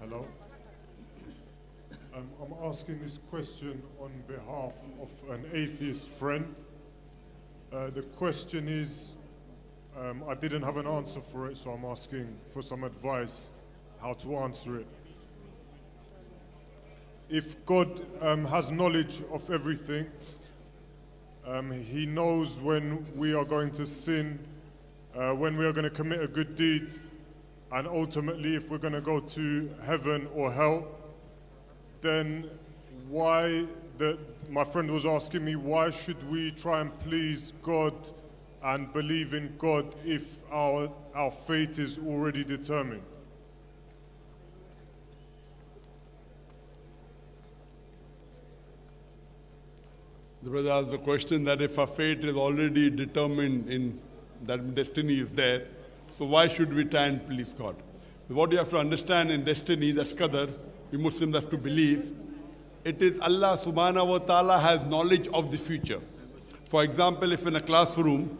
Hello. I'm asking this question on behalf of an atheist friend. The question is, I didn't have an answer for it, so I'm asking for some advice how to answer it. If God has knowledge of everything, He knows when we are going to sin, when we are going to commit a good deed, and ultimately if we're going to go to heaven or hell, then my friend was asking me, why should we try and please God and believe in God if our fate is already determined? The brother asked the question that if our fate is already determined, in that destiny is there, so why should we try and please God? What you have to understand in destiny, that's Qadar, we Muslims have to believe, it is Allah subhanahu wa ta'ala has knowledge of the future. For example, if in a classroom,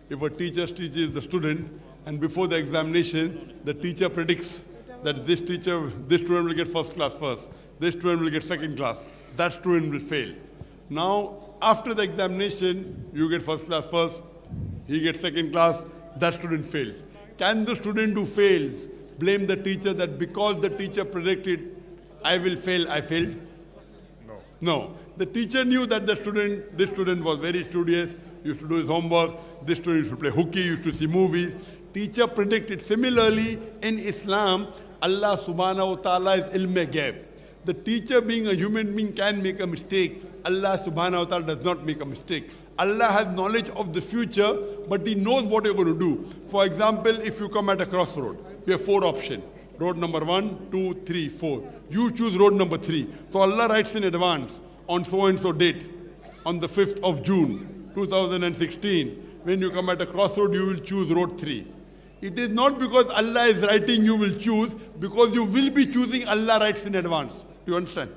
if a teacher teaches the student, and before the examination, the teacher predicts that this student will get first class first, this student will get second class, that student will fail. Now, after the examination, you get first class first, he gets second class, that student fails. Can the student who fails blame the teacher that because the teacher predicted, I will fail, I failed? No. No. The teacher knew that this student was very studious, used to do his homework, this student used to play hooky, used to see movies. Teacher predicted. Similarly, in Islam, Allah subhanahu wa ta'ala is ilm-e-ghaib. The teacher being a human being can make a mistake. Allah subhanahu wa ta'ala does not make a mistake. Allah has knowledge of the future, but He knows what you're going to do. For example, if you come at a crossroad, you have 4 options. Road number 1, 2, 3, 4. You choose road number 3. So Allah writes in advance, on so-and-so date, on the 5th of June, 2016, when you come at a crossroad, you will choose road 3. It is not because Allah is writing you will choose, because you will be choosing, Allah writes in advance. Do you understand?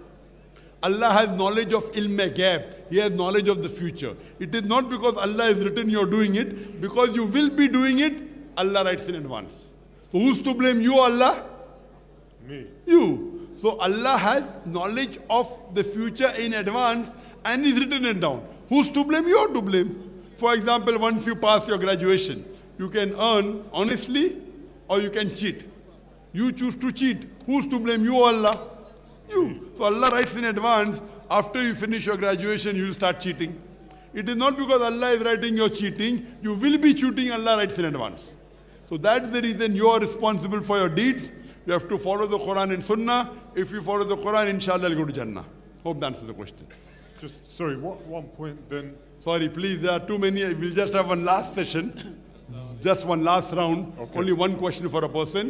Allah has knowledge of ilm-e-ghaib. He has knowledge of the future. It is not because Allah has written you're doing it, because you will be doing it, Allah writes in advance. So who's to blame, you or Allah? Me. You. So Allah has knowledge of the future in advance and He's written it down. Who's to blame? You are to blame. For example, once you pass your graduation, you can earn honestly or you can cheat. You choose to cheat. Who's to blame, you or Allah? You. So Allah writes in advance, after you finish your graduation, you will start cheating. It is not because Allah is writing you're cheating, you will be cheating, Allah writes in advance. So that's the reason you are responsible for your deeds. You have to follow the Quran and Sunnah. If you follow the Quran, inshallah, you'll go to Jannah. Hope that answers the question. Just, sorry, one point then. Sorry, please, there are too many. We'll just have one last session. Just one last round. Okay. Only one question for a person.